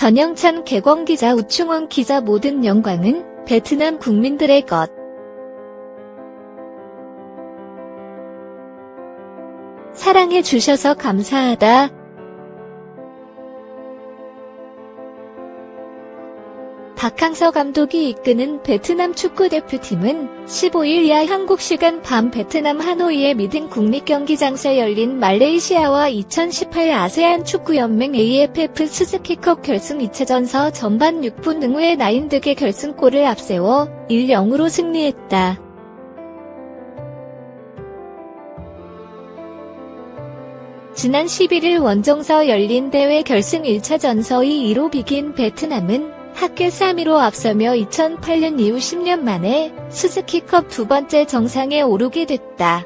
전영찬 개광기자 우충원 기자 모든 영광은 베트남 국민들의 것. 사랑해 주셔서 감사하다. 박항서 감독이 이끄는 베트남 축구대표팀은 15일 이하 한국 시간 밤 베트남 하노이의 미든 국립경기장에서 열린 말레이시아와 2018 아세안 축구연맹 AFF 스즈키컵 결승 2차전서 전반 6분 응우의 나인득의 결승골을 앞세워 1-0으로 승리했다. 지난 11일 원정서 열린 대회 결승 1차전서 2-2로 비긴 베트남은 합계 3위로 앞서며 2008년 이후 10년 만에 스즈키컵 두 번째 정상에 오르게 됐다.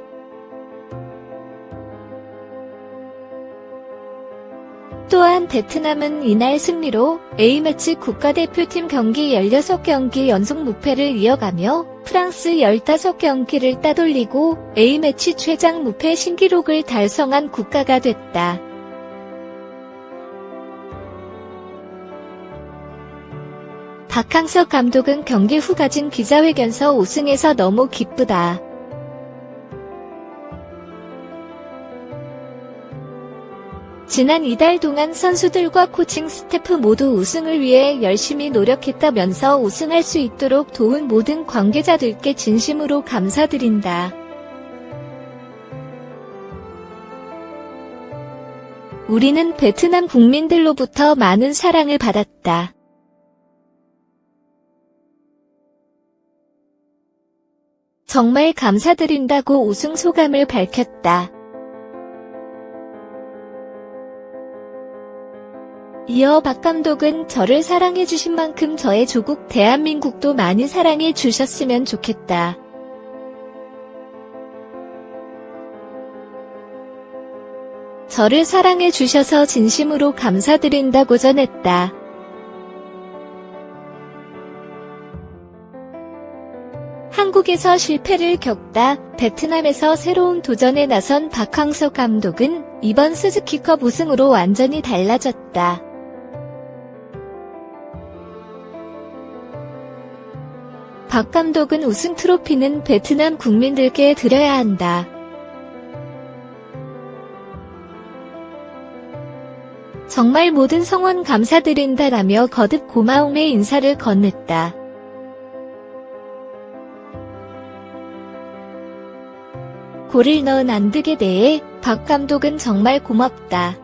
또한 베트남은 이날 승리로 A매치 국가대표팀 경기 16경기 연속 무패를 이어가며 프랑스 15경기를 따돌리고 A매치 최장 무패 신기록을 달성한 국가가 됐다. 박항서 감독은 경기 후 가진 기자회견서 우승해서 너무 기쁘다. 지난 이달 동안 선수들과 코칭 스태프 모두 우승을 위해 열심히 노력했다면서 우승할 수 있도록 도운 모든 관계자들께 진심으로 감사드린다. 우리는 베트남 국민들로부터 많은 사랑을 받았다. 정말 감사드린다고 우승 소감을 밝혔다. 이어 박 감독은 저를 사랑해주신 만큼 저의 조국 대한민국도 많이 사랑해주셨으면 좋겠다. 저를 사랑해주셔서 진심으로 감사드린다고 전했다. 한국에서 실패를 겪다 베트남에서 새로운 도전에 나선 박항서 감독은 이번 스즈키컵 우승으로 완전히 달라졌다. 박 감독은 우승 트로피는 베트남 국민들께 드려야 한다. 정말 모든 성원 감사드린다라며 거듭 고마움의 인사를 건넸다. 골을 넣은 안득에 대해 박 감독은 정말 고맙다.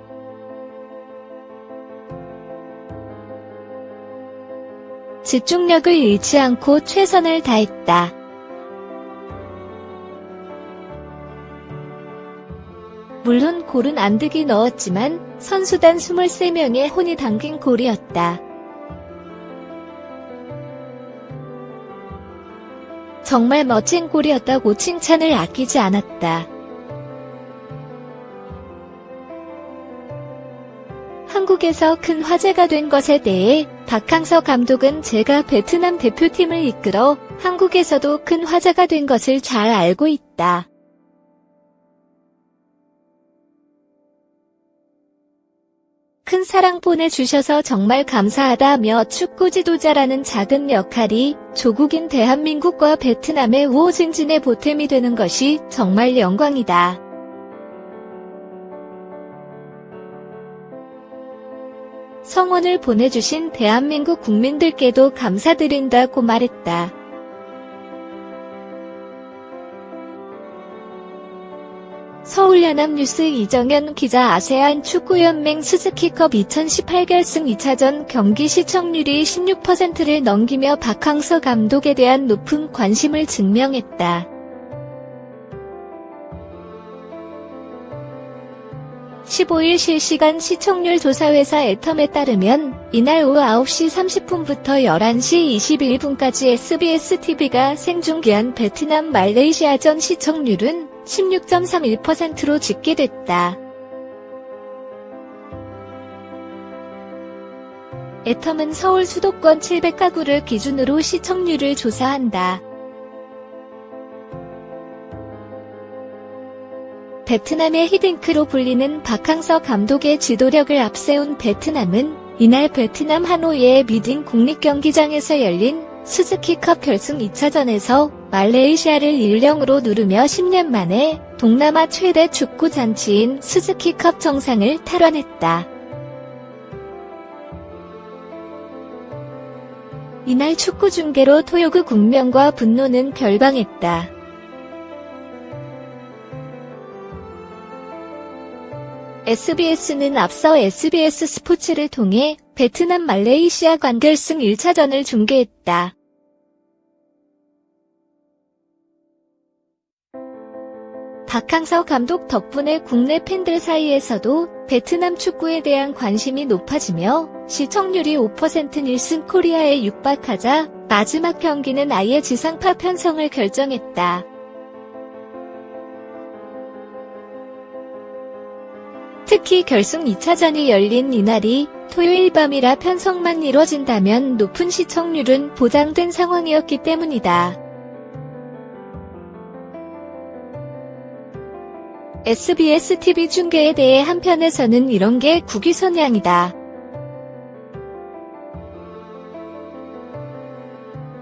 집중력을 잃지 않고 최선을 다했다. 물론 골은 안득이 넣었지만 선수단 23명의 혼이 담긴 골이었다. 정말 멋진 골이었다고 칭찬을 아끼지 않았다. 한국에서 큰 화제가 된 것에 대해 박항서 감독은 제가 베트남 대표팀을 이끌어 한국에서도 큰 화제가 된 것을 잘 알고 있다. 큰 사랑 보내주셔서 정말 감사하다며 축구 지도자라는 작은 역할이 조국인 대한민국과 베트남의 우호 증진에 보탬이 되는 것이 정말 영광이다. 성원을 보내주신 대한민국 국민들께도 감사드린다고 말했다. 서울연합뉴스 이정현 기자 아세안 축구연맹 스즈키컵 2018 결승 2차전 경기 시청률이 16%를 넘기며 박항서 감독에 대한 높은 관심을 증명했다. 15일 실시간 시청률 조사회사 애텀에 따르면 이날 오후 9시 30분부터 11시 21분까지 SBSTV가 생중계한 베트남 말레이시아전 시청률은 16.31%로 집계됐다. 애텀은 서울 수도권 700가구를 기준으로 시청률을 조사한다. 베트남의 히딩크로 불리는 박항서 감독의 지도력을 앞세운 베트남은 이날 베트남 하노이의 미딩 국립경기장에서 열린 스즈키컵 결승 2차전에서 말레이시아를 1-0으로 누르며 10년 만에 동남아 최대 축구 잔치인 스즈키컵 정상을 탈환했다. 이날 축구 중계로 토요그 국면과 분노는 결방했다. SBS는 앞서 SBS 스포츠를 통해 베트남 말레이시아 관결승 1차전을 중계했다. 박항서 감독 덕분에 국내 팬들 사이에서도 베트남 축구에 대한 관심이 높아지며 시청률이 5% 닐슨 코리아에 육박하자 마지막 경기는 아예 지상파 편성을 결정했다. 특히 결승 2차전이 열린 이날이 토요일 밤이라 편성만 이뤄진다면 높은 시청률은 보장된 상황이었기 때문이다. SBS TV 중계에 대해 한편에서는 이런 게 국위선양이다.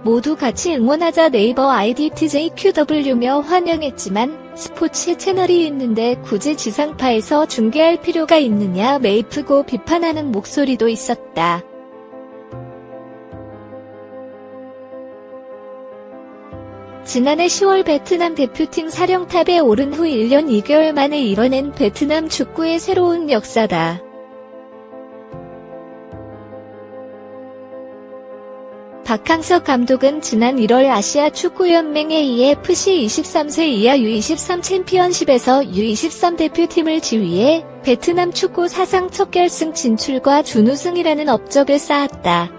모두 같이 응원하자 네이버 IDTJQW며 환영했지만 스포츠 채널이 있는데 굳이 지상파에서 중계할 필요가 있느냐 메이프고 비판하는 목소리도 있었다. 지난해 10월 베트남 대표팀 사령탑에 오른 후 1년 2개월 만에 이뤄낸 베트남 축구의 새로운 역사다. 박항서 감독은 지난 1월 아시아 축구연맹의 EFC 23세 이하 U23 챔피언십에서 U23 대표팀을 지휘해 베트남 축구 사상 첫 결승 진출과 준우승이라는 업적을 쌓았다.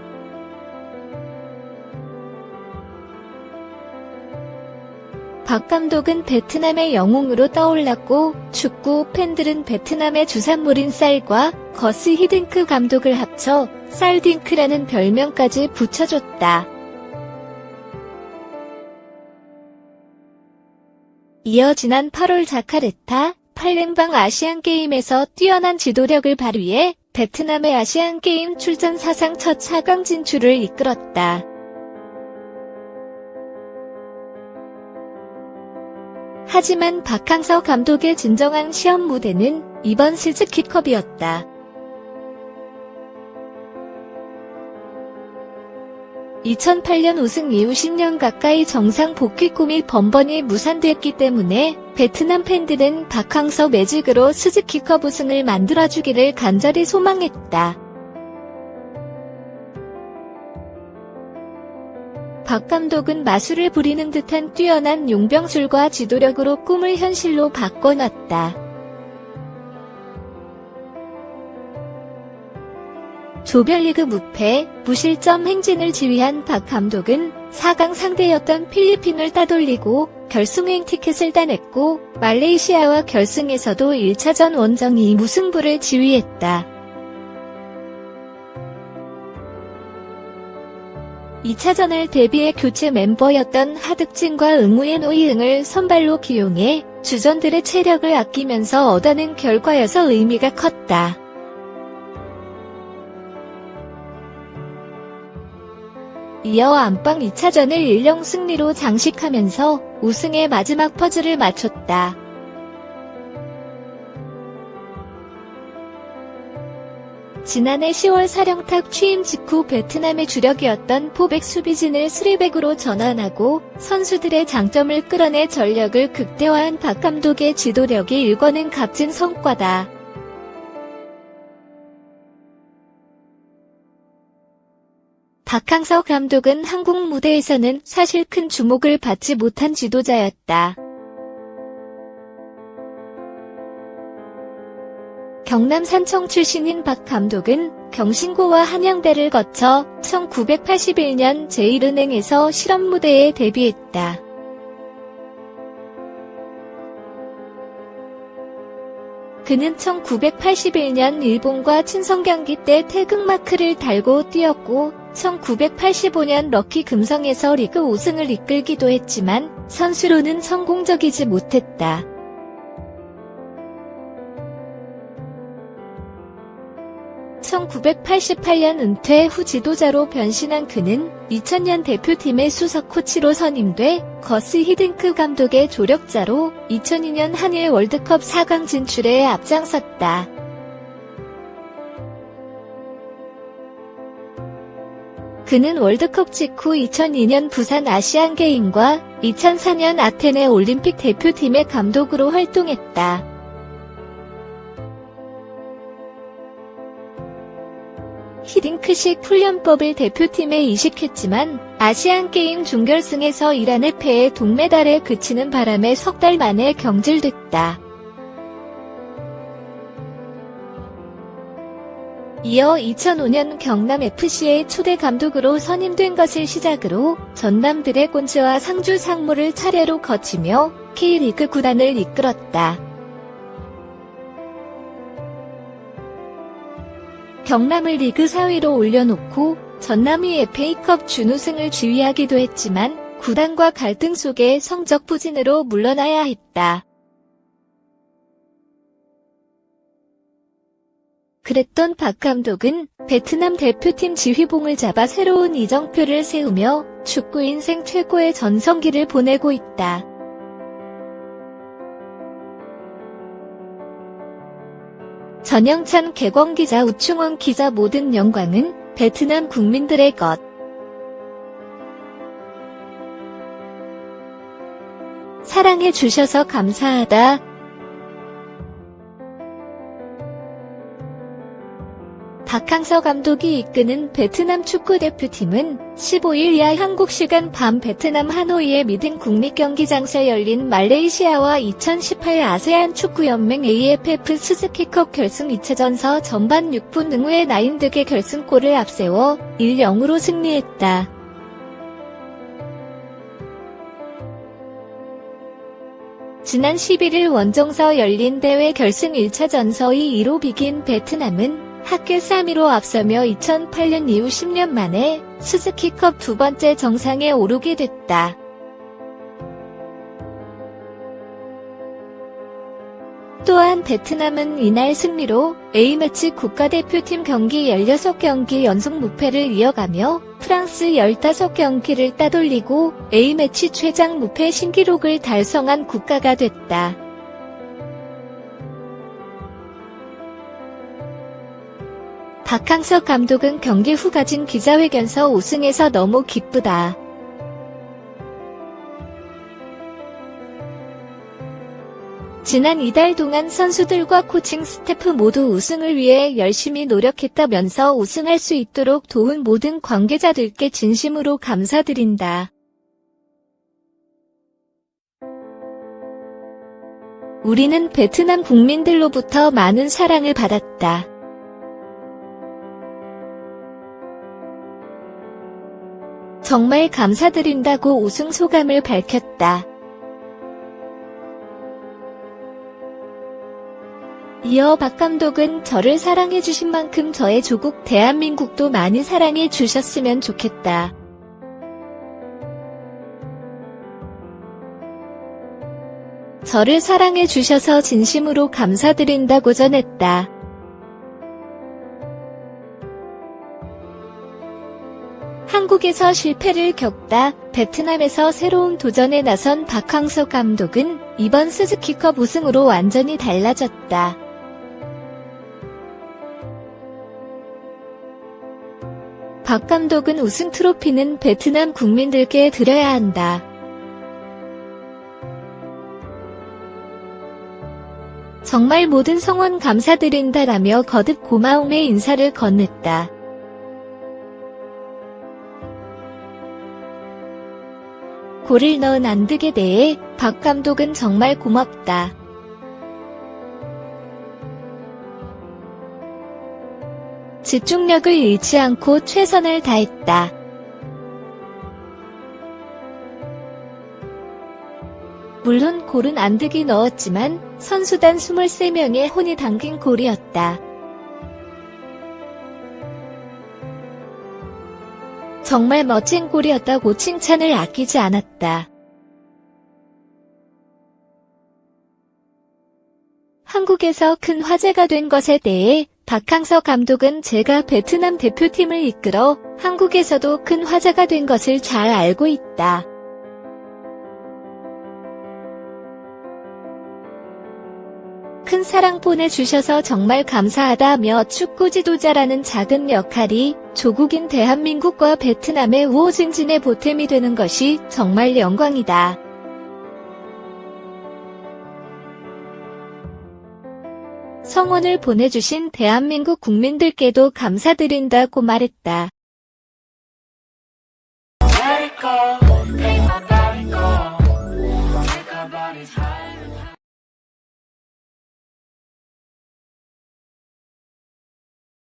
박 감독은 베트남의 영웅으로 떠올랐고 축구 팬들은 베트남의 주산물인 쌀과 거스 히딩크 감독을 합쳐 쌀딩크라는 별명까지 붙여줬다. 이어 지난 8월 자카르타, 팔렘방 아시안게임에서 뛰어난 지도력을 발휘해 베트남의 아시안게임 출전 사상 첫 4강 진출을 이끌었다. 하지만 박항서 감독의 진정한 시험 무대는 이번 스즈키컵이었다. 2008년 우승 이후 10년 가까이 정상 복귀 꿈이 번번이 무산됐기 때문에 베트남 팬들은 박항서 매직으로 스즈키컵 우승을 만들어주기를 간절히 소망했다. 박 감독은 마술을 부리는 듯한 뛰어난 용병술과 지도력으로 꿈을 현실로 바꿔놨다. 조별리그 무패, 무실점 행진을 지휘한 박 감독은 4강 상대였던 필리핀을 따돌리고 결승행 티켓을 따냈고 말레이시아와 결승에서도 1차전 원정 2무승부를 지휘했다. 2차전을 대비해 교체 멤버였던 하득진과 응우의 노이응을 선발로 기용해 주전들의 체력을 아끼면서 얻어낸 결과여서 의미가 컸다. 이어 안방 2차전을 1-0 승리로 장식하면서 우승의 마지막 퍼즐을 맞췄다. 지난해 10월 사령탑 취임 직후 베트남의 주력이었던 포백 수비진을 3백으로 전환하고 선수들의 장점을 끌어내 전력을 극대화한 박 감독의 지도력이 일궈낸 값진 성과다. 박항서 감독은 한국 무대에서는 사실 큰 주목을 받지 못한 지도자였다. 경남 산청 출신인 박 감독은 경신고와 한양대를 거쳐 1981년 제1은행에서 실업 무대에 데뷔했다. 그는 1981년 일본과 친선 경기 때 태극마크를 달고 뛰었고 1985년 럭키 금성에서 리그 우승을 이끌기도 했지만 선수로는 성공적이지 못했다. 1988년 은퇴 후 지도자로 변신한 그는 2000년 대표팀의 수석 코치로 선임돼 거스 히딩크 감독의 조력자로 2002년 한일 월드컵 4강 진출에 앞장섰다. 그는 월드컵 직후 2002년 부산 아시안게임과 2004년 아테네 올림픽 대표팀의 감독으로 활동했다. 히딩크식 훈련법을 대표팀에 이식했지만 아시안게임 준결승에서 이란에 패해 동메달에 그치는 바람에 석 달 만에 경질됐다. 이어 2005년 경남FC의 초대 감독으로 선임된 것을 시작으로 전남 드래곤즈와 상주 상무를 차례로 거치며 K리그 구단을 이끌었다. 경남을 리그 4위로 올려놓고 전남이 FA컵 준우승을 지휘하기도 했지만 구단과 갈등 속에 성적 부진으로 물러나야 했다. 그랬던 박 감독은 베트남 대표팀 지휘봉을 잡아 새로운 이정표를 세우며 축구 인생 최고의 전성기를 보내고 있다. 전영찬 개광기자 우충원 기자 모든 영광은 베트남 국민들의 것. 사랑해 주셔서 감사하다. 박항서 감독이 이끄는 베트남 축구대표팀은 15일 이하 한국 시간 밤 베트남 하노이의 미등 국립경기장에서 열린 말레이시아와 2018 아세안 축구연맹 AFF 스즈키컵 결승 2차전서 전반 6분 응우의 나인득의 결승골을 앞세워 1-0으로 승리했다. 지난 11일 원정서 열린 대회 결승 1차전서의 2로 비긴 베트남은 합계 3위로 앞서며 2008년 이후 10년 만에 스즈키컵 두 번째 정상에 오르게 됐다. 또한 베트남은 이날 승리로 A매치 국가대표팀 경기 16경기 연속 무패를 이어가며 프랑스 15경기를 따돌리고 A매치 최장 무패 신기록을 달성한 국가가 됐다. 박항서 감독은 경기 후 가진 기자회견서 우승해서 너무 기쁘다. 지난 이달 동안 선수들과 코칭 스태프 모두 우승을 위해 열심히 노력했다면서 우승할 수 있도록 도운 모든 관계자들께 진심으로 감사드린다. 우리는 베트남 국민들로부터 많은 사랑을 받았다. 정말 감사드린다고 우승 소감을 밝혔다. 이어 박 감독은 저를 사랑해주신 만큼 저의 조국 대한민국도 많이 사랑해주셨으면 좋겠다. 저를 사랑해주셔서 진심으로 감사드린다고 전했다. 한국에서 실패를 겪다 베트남에서 새로운 도전에 나선 박항서 감독은 이번 스즈키컵 우승으로 완전히 달라졌다. 박 감독은 우승 트로피는 베트남 국민들께 드려야 한다. 정말 모든 성원 감사드린다라며 거듭 고마움의 인사를 건넸다. 골을 넣은 안득에 대해 박 감독은 정말 고맙다. 집중력을 잃지 않고 최선을 다했다. 물론 골은 안득이 넣었지만 선수단 23명의 혼이 담긴 골이었다. 정말 멋진 골이었다고 칭찬을 아끼지 않았다. 한국에서 큰 화제가 된 것에 대해 박항서 감독은 제가 베트남 대표팀을 이끌어 한국에서도 큰 화제가 된 것을 잘 알고 있다. 큰 사랑 보내주셔서 정말 감사하다며 축구 지도자라는 작은 역할이 조국인 대한민국과 베트남의 우호증진의 보탬이 되는 것이 정말 영광이다. 성원을 보내주신 대한민국 국민들께도 감사드린다고 말했다.